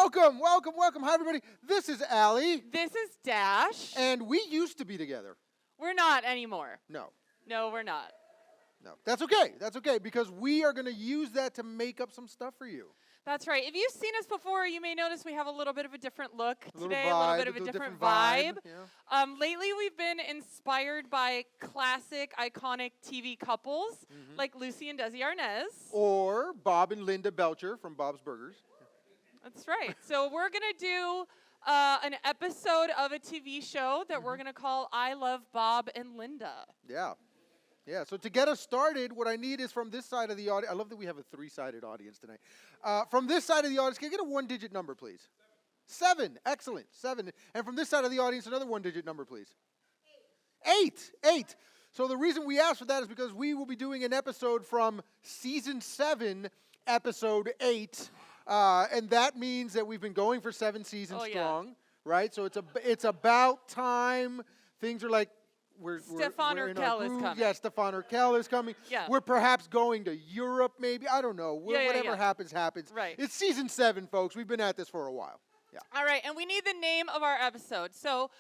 Welcome, welcome, welcome. Hi, everybody. This is Allie. This is Dash. And we used to be together. We're not anymore. No. No, we're not. No. That's okay. That's okay, because we are going to use that to make up some stuff for you. That's right. If you've seen us before, you may notice we have a little bit of a different look today, vibe, a little bit of a different vibe. Yeah. Lately, we've been inspired by classic, iconic TV couples like Lucy and Desi Arnaz. Or Bob and Linda Belcher from Bob's Burgers. That's right. So we're going to do an episode of a TV show that we're going to call I Love Bob and Linda. Yeah. Yeah, so to get us started, what I need is from this side of the audience. I love that we have a three-sided audience tonight. From this side of the audience, can I get a one-digit number, please? 7. Excellent. 7. And from this side of the audience, another one-digit number, please. 8. So the reason we asked for that is because we will be doing an episode from Season 7, Episode 8. And that means that we've been going for 7 seasons strong, right? So it's about time. Things are like, Stefan Urkel is coming. Yeah, Stefan Urkel is coming. Yeah. We're perhaps going to Europe, maybe. I don't know. Whatever happens, happens. Right. It's Season 7, folks. We've been at this for a while. Yeah. All right, and we need the name of our episode. So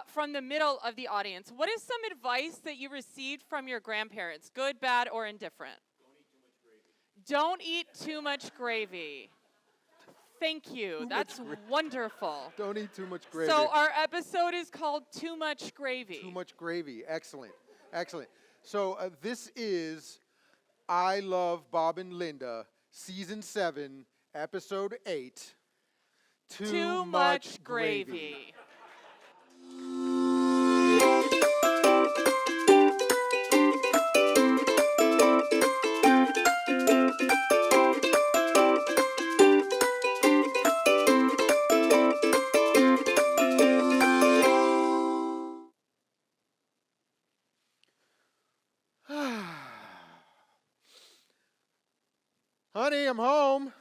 from the middle of the audience, what is some advice that you received from your grandparents, good, bad, or indifferent? Don't eat too much gravy. Thank you. That's wonderful. Don't eat too much gravy. So our episode is called Too Much Gravy. Too much gravy. Excellent. Excellent. So this is I Love Bob and Linda, Season 7, Episode 8. Too much gravy. Honey, I'm home.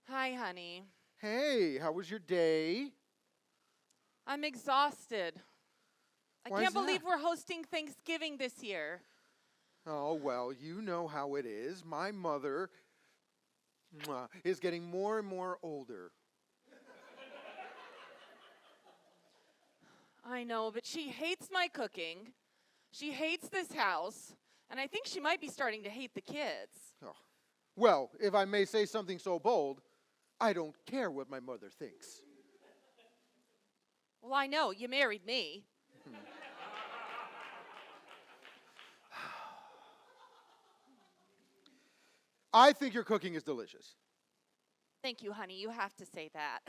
Hi, honey. Hey, how was your day? I'm exhausted. Why I is can't believe that? we're hosting Thanksgiving this year. Oh, well, you know how it is. My mother is getting more and more older. I know, but she hates my cooking. She hates this house. And I think she might be starting to hate the kids. Oh. Well, if I may say something so bold, I don't care what my mother thinks. Well, I know. You married me. I think your cooking is delicious. Thank you, honey. You have to say that.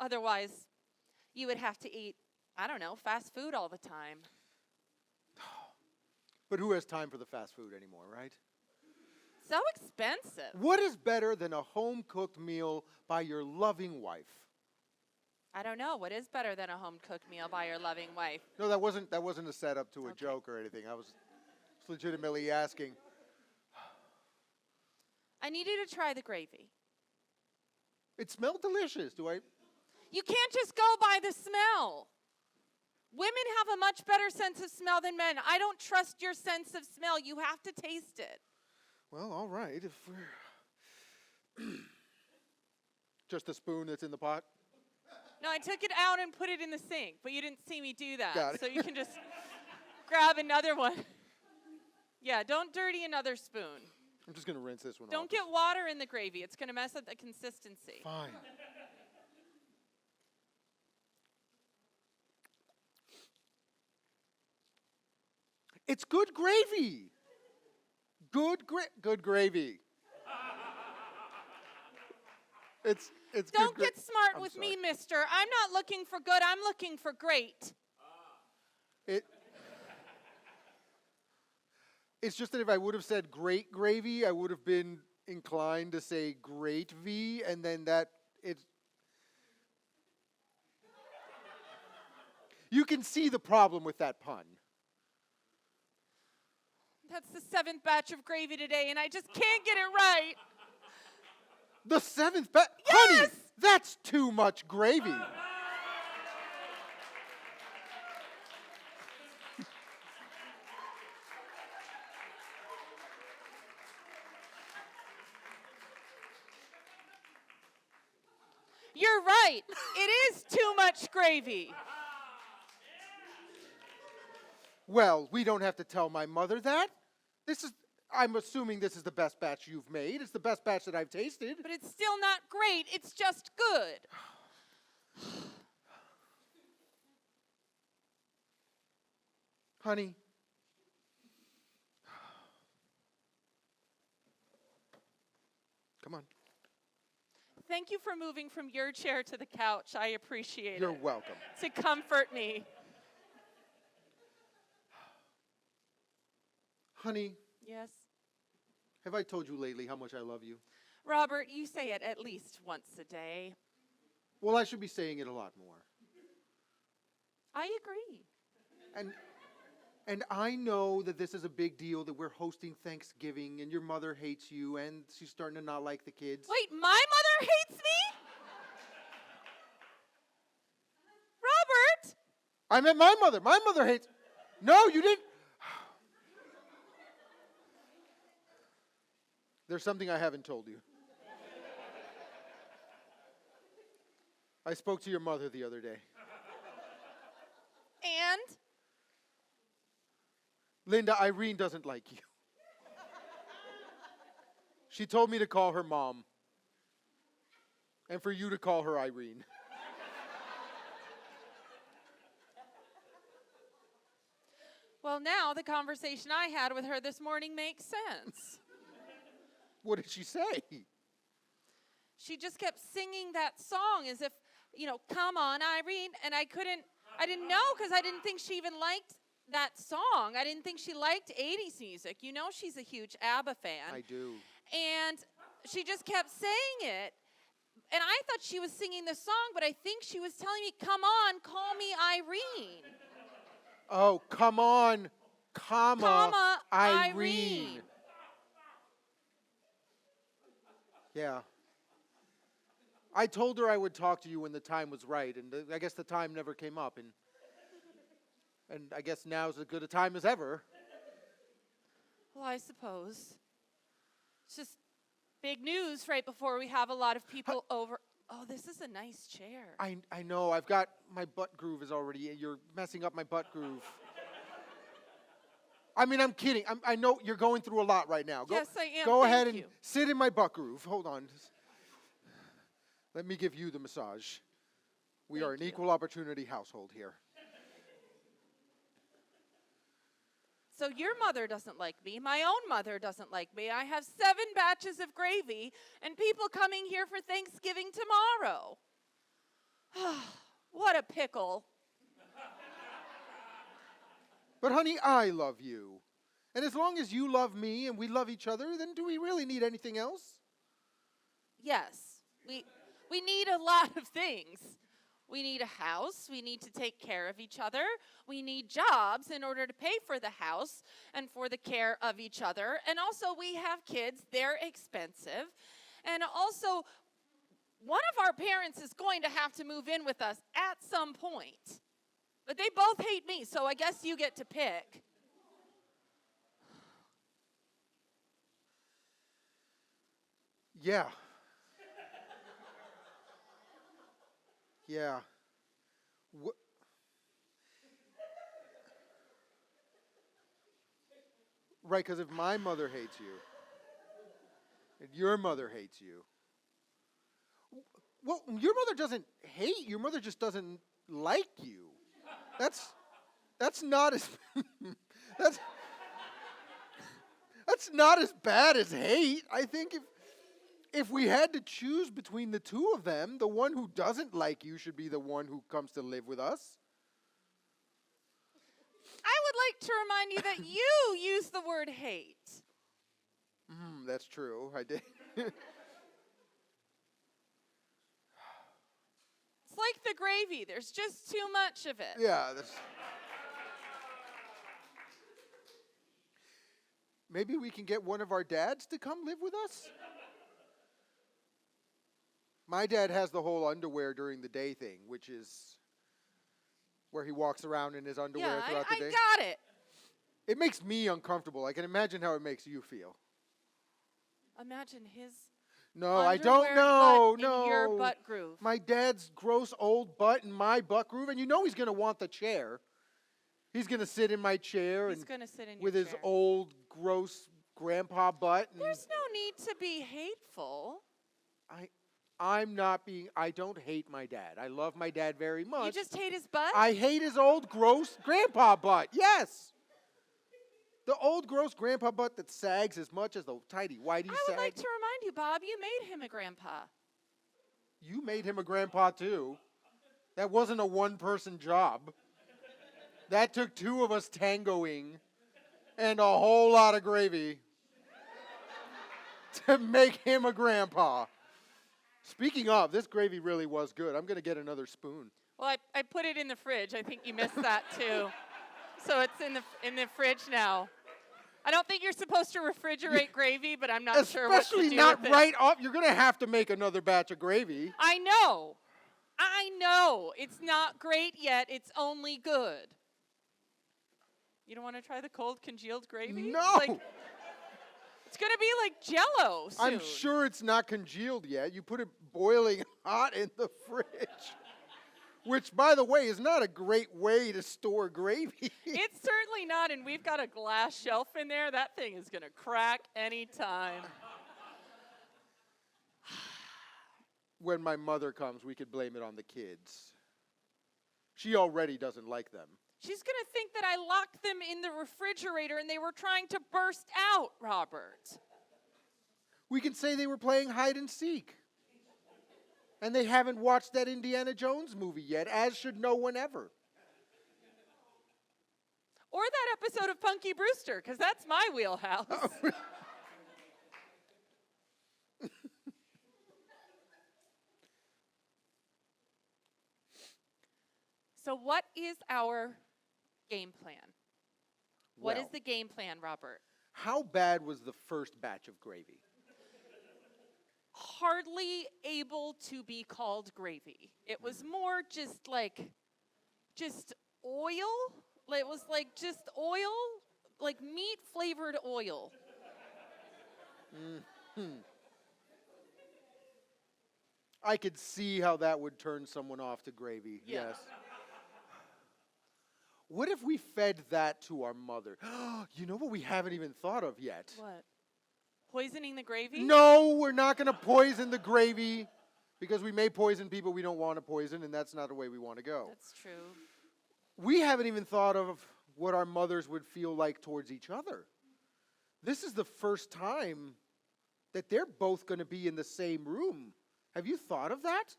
Otherwise, you would have to eat, I don't know, fast food all the time. But who has time for the fast food anymore, right? So expensive. What is better than a home-cooked meal by your loving wife? I don't know. What is better than a home-cooked meal by your loving wife? No, that wasn't a setup to a joke or anything. I was legitimately asking. I need you to try the gravy. It smelled delicious. You can't just go by the smell. Women have a much better sense of smell than men. I don't trust your sense of smell. You have to taste it. Well, all right. If we're just the spoon that's in the pot? No, I took it out and put it in the sink, but you didn't see me do that. Got it. So you can just grab another one. Yeah, don't dirty another spoon. I'm just going to rinse this one off. Don't get water in the gravy. It's going to mess up the consistency. Fine. It's good gravy. Good gravy. It's Don't good get smart I'm with sorry. me, mister. I'm not looking for good. I'm looking for great. It's just that if I would have said great gravy, I would have been inclined to say great V, and then you can see the problem with that pun. That's the 7th batch of gravy today, and I just can't get it right. The 7th batch? Yes! Honey, that's too much gravy. You're right. It is too much gravy. Well, we don't have to tell my mother that. I'm assuming this is the best batch you've made. It's the best batch that I've tasted. But it's still not great. It's just good. Honey. Come on. Thank you for moving from your chair to the couch. I appreciate it. You're welcome. To comfort me. Honey, Yes. have I told you lately how much I love you? Robert, you say it at least once a day. Well, I should be saying it a lot more. I agree. And I know that this is a big deal, that we're hosting Thanksgiving and your mother hates you and she's starting to not like the kids. Wait, my mother hates me? Robert! I meant my mother. My mother hates... No, you didn't... There's something I haven't told you. I spoke to your mother the other day. And? Linda, Irene doesn't like you. She told me to call her Mom. And for you to call her Irene. Well, now the conversation I had with her this morning makes sense. What did she say? She just kept singing that song as if, come on, Irene. And I didn't know because I didn't think she even liked that song. I didn't think she liked 80s music. You know she's a huge ABBA fan. I do. And she just kept saying it. And I thought she was singing the song, but I think she was telling me, come on, call me Irene. Oh, come on, Comma, Irene. Irene. Yeah. I told her I would talk to you when the time was right, and I guess the time never came up, and I guess now's as good a time as ever. Well, I suppose. It's just big news right before we have a lot of people over. Oh, this is a nice chair. I know, I've got, my butt groove is already, you're messing up my butt groove. I mean, I'm kidding. I know you're going through a lot right now. Yes, I am. Go Thank ahead and you. sit in my butt groove. Hold on. Let me give you the massage. We are an equal opportunity household here. So your mother doesn't like me. My own mother doesn't like me. I have 7 batches of gravy and people coming here for Thanksgiving tomorrow. What a pickle. But honey, I love you. And as long as you love me and we love each other, then do we really need anything else? Yes, we need a lot of things. We need a house. We need to take care of each other. We need jobs in order to pay for the house and for the care of each other. And also we have kids. They're expensive. And also one of our parents is going to have to move in with us at some point. But they both hate me, so I guess you get to pick. Yeah. Yeah. Right, because if my mother hates you, and your mother hates you, well, your mother doesn't hate you. Your mother just doesn't like you. That's not as that's not as bad as hate. I think if we had to choose between the two of them, the one who doesn't like you should be the one who comes to live with us. I would like to remind you that you use the word hate. That's true. I did. It's like the gravy. There's just too much of it. Yeah. Maybe we can get one of our dads to come live with us? My dad has the whole underwear during the day thing, which is where he walks around in his underwear throughout the day. I got it. It makes me uncomfortable. I can imagine how it makes you feel. Imagine his No, I don't know. No. In your butt groove. My dad's gross old butt in my butt groove, and you know he's going to want the chair. He's going to sit in my chair He's going to sit in with your his chair. old grose grandpa butt. And There's no need to be hateful. I don't hate my dad. I love my dad very much. You just hate his butt? I hate his old gross grandpa butt. Yes. The old gross grandpa butt that sags as much as the tidy whitey I sag. would like to remind you, Bob, you made him a grandpa. You made him a grandpa too. That wasn't a one-person job. That took two of us tangoing and a whole lot of gravy to make him a grandpa. Speaking of, this gravy really was good. I'm going to get another spoon. Well, I put it in the fridge. I think you missed that too. So it's in the fridge now. I don't think you're supposed to refrigerate gravy, but I'm not sure what to Especially do not with right off. You're going to have to make another batch of gravy. I know. It's not great yet. It's only good. You don't want to try the cold congealed gravy? No. It's going to be like Jell-O soon. I'm sure it's not congealed yet. You put it boiling hot in the fridge. Which, by the way, is not a great way to store gravy. It's certainly not, and we've got a glass shelf in there. That thing is going to crack anytime. When my mother comes, we could blame it on the kids. She already doesn't like them. She's going to think that I locked them in the refrigerator and they were trying to burst out, Robert. We can say they were playing hide and seek. And they haven't watched that Indiana Jones movie yet, as should no one ever. Or that episode of Punky Brewster, because that's my wheelhouse. So what is our game plan? What is Well, the game plan, Robert? How bad was the first batch of gravy? Hardly able to be called gravy. It was more just oil. It was like just oil, like meat flavored oil. I could see how that would turn someone off to gravy. Yeah. Yes. What if we fed that to our mother? You know what we haven't even thought of yet? What? Poisoning the gravy? No, we're not going to poison the gravy because we may poison people we don't want to poison, and that's not the way we want to go. That's true. We haven't even thought of what our mothers would feel like towards each other. This is the first time that they're both going to be in the same room. Have you thought of that?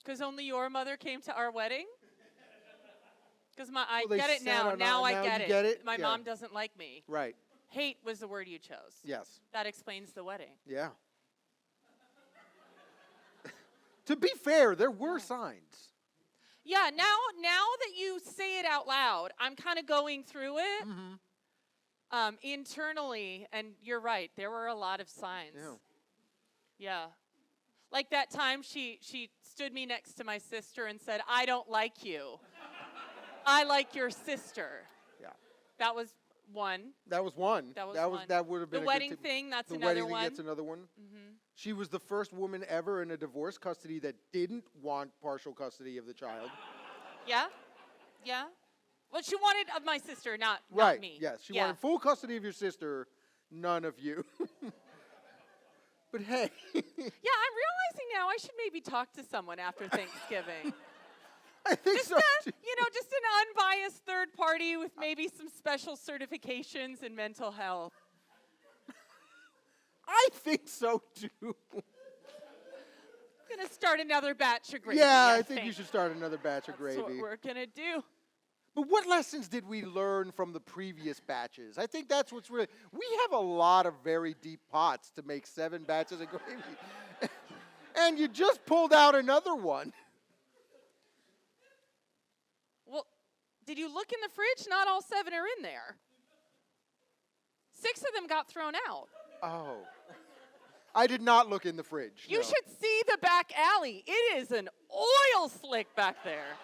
Because only your mother came to our wedding? Because I Well, they get it sat now. on Now our- I now get you it. get it? My Yeah. mom doesn't like me. Right. Hate was the word you chose. Yes. That explains the wedding. Yeah. To be fair, there were signs. Yeah, now that you say it out loud, I'm kind of going through it internally, and you're right. There were a lot of signs. Yeah. Yeah. Like that time she stood me next to my sister and said, "I don't like you. I like your sister." Yeah. That was one. That was one. That was one. That would have been The a wedding good tip. thing, that's The another wedding one. thing, that's another one. She was the first woman ever in a divorce custody that didn't want partial custody of the child. Yeah? Yeah? Well, she wanted of my sister, not Right. me. Yes. She Yeah. wanted full custody of your sister, none of you. But hey. Yeah, I'm realizing now I should maybe talk to someone after Thanksgiving. I think so. too. Just an unbiased third party with maybe some special certifications in mental health. I think so too. I'm going to start another batch of gravy. Yeah, I think you should start another batch of That's what gravy. we're going to do. But what lessons did we learn from the previous batches? I think that's what's really. We have a lot of very deep pots to make 7 batches of gravy. And you just pulled out another one. Well, did you look in the fridge? Not all 7 are in there. 6 of them got thrown out. Oh. I did not look in the fridge. You no. should see the back alley. It is an oil slick back there.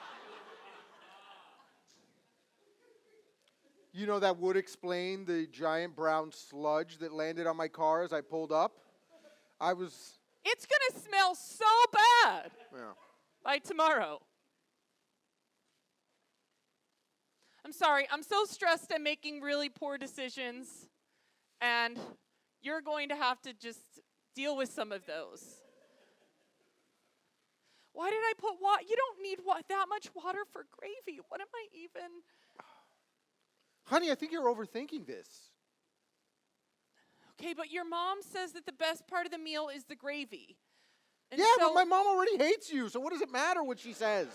You know, that would explain the giant brown sludge that landed on my car as I pulled up. It's going to smell so bad by tomorrow. I'm sorry. I'm so stressed at making really poor decisions, and you're going to have to just deal with some of those. Why did I put water? You don't need that much water for gravy. What am I even? Honey, I think you're overthinking this. Okay, but your mom says that the best part of the meal is the gravy. And yeah, but my mom already hates you, so what does it matter what she says?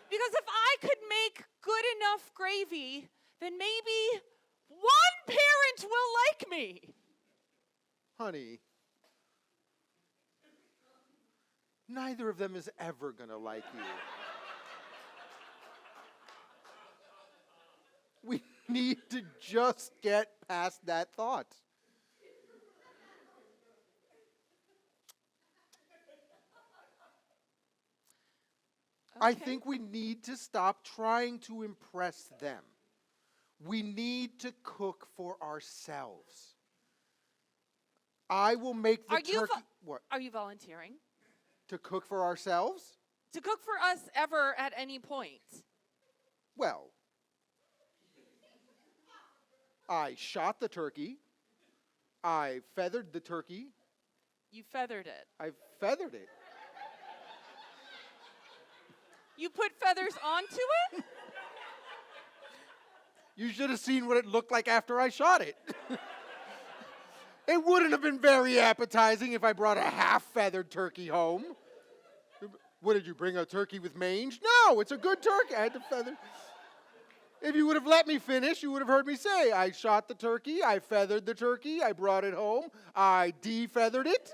Because if I could make good enough gravy, then maybe one parent will like me. Honey, neither of them is ever going to like you. We need to just get past that thought. Okay. I think we need to stop trying to impress them. We need to cook for ourselves. I will make the turkey. What? Are you volunteering? To cook for ourselves? To cook for us ever at any point? Well, I shot the turkey. I feathered the turkey. You feathered it. I feathered it. You put feathers onto it? You should have seen what it looked like after I shot it. It wouldn't have been very appetizing if I brought a half-feathered turkey home. What, did you bring a turkey with mange? No, it's a good turkey. I had to feather. If you would have let me finish, you would have heard me say, I shot the turkey, I feathered the turkey, I brought it home, I de-feathered it.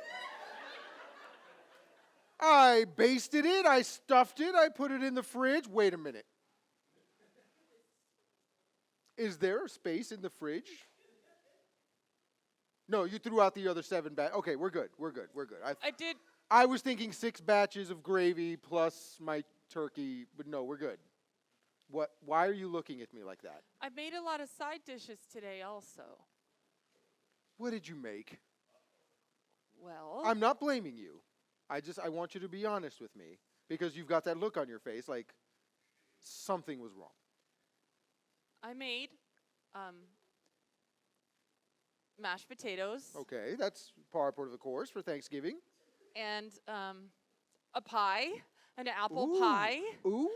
I basted it, I stuffed it, I put it in the fridge. Wait a minute. Is there space in the fridge? No, you threw out the other 7 batches. Okay, we're good. I was thinking 6 batches of gravy plus my turkey, but no, we're good. What? Why are you looking at me like that? I made a lot of side dishes today also. What did you make? Well, I'm not blaming you. I want you to be honest with me because you've got that look on your face like something was wrong. I made mashed potatoes. Okay, that's part of the course for Thanksgiving. And a pie, an apple Ooh. pie. Ooh.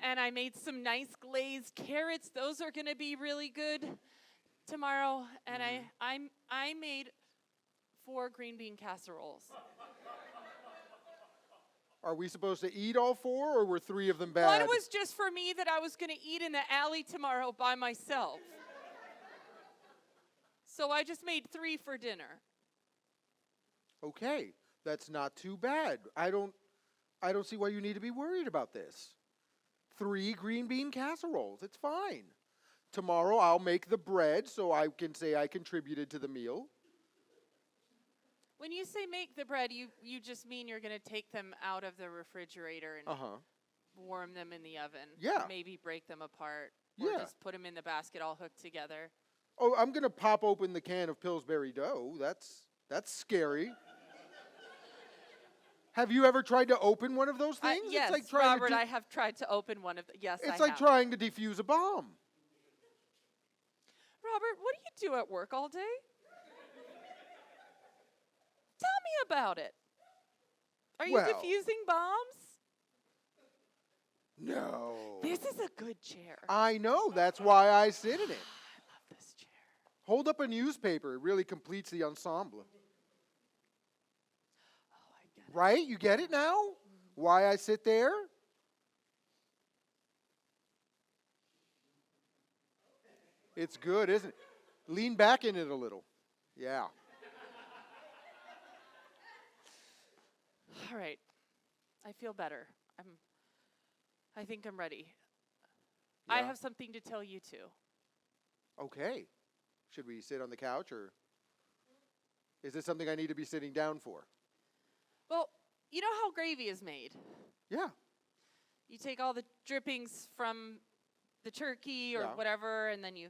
And I made some nice glazed carrots. Those are going to be really good tomorrow. And I made 4 green bean casseroles. Are we supposed to eat all 4, or were 3 of them bad? One was just for me that I was going to eat in the alley tomorrow by myself. So I just made 3 for dinner. Okay, that's not too bad. I don't see why you need to be worried about this. 3 green bean casseroles, it's fine. Tomorrow I'll make the bread so I can say I contributed to the meal. When you say make the bread, you just mean you're going to take them out of the refrigerator and warm them in the oven. Yeah. Maybe break them apart. Or just put them in the basket all hooked together. Oh, I'm going to pop open the can of Pillsbury dough. That's scary. Have you ever tried to open one of those things? Yes, it's like Robert, I have tried to open one of them. Yes, I have. It's like trying to defuse a bomb. Robert, what do you do at work all day? Tell me about it. Are you defusing bombs? No. This is a good chair. I know. That's why I sit in it. I love this chair. Hold up a newspaper. It really completes the ensemble. Oh, I get it. Right? You get it now? Why I sit there? It's good, isn't it? Lean back in it a little. Yeah. All right. I feel better. I think I'm ready. Yeah. I have something to tell you too. Okay. Should we sit on the couch, or is this something I need to be sitting down for? Well, you know how gravy is made? Yeah. You take all the drippings from the turkey or whatever, and then you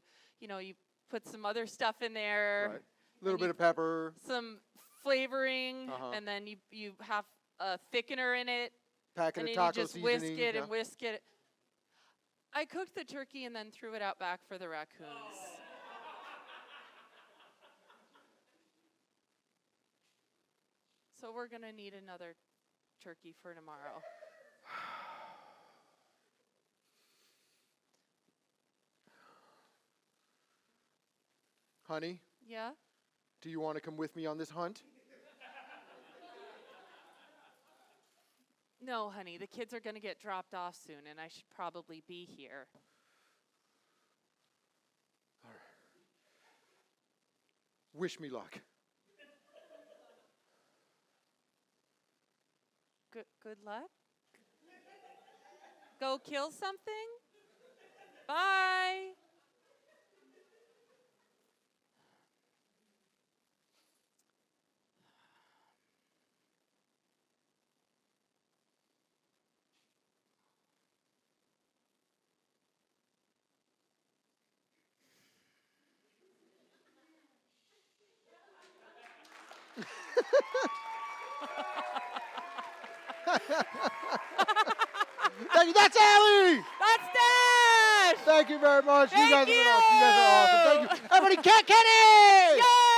put some other stuff in there. Right. A little bit of pepper. Some flavoring, and then you have a thickener in it, Packet and of then you taco just seasoning. whisk it and whisk it. I cooked the turkey and then threw it out back for the raccoons. So we're going to need another turkey for tomorrow. Honey, Yeah? do you want to come with me on this hunt? No, honey, the kids are going to get dropped off soon, and I should probably be here. All right. Wish me luck. Good luck. Go kill something? Bye. Thank you. That's Allie. That's Dash. Thank you very much. Thank you guys are awesome. Thank you. Everybody, Kenny! Yay!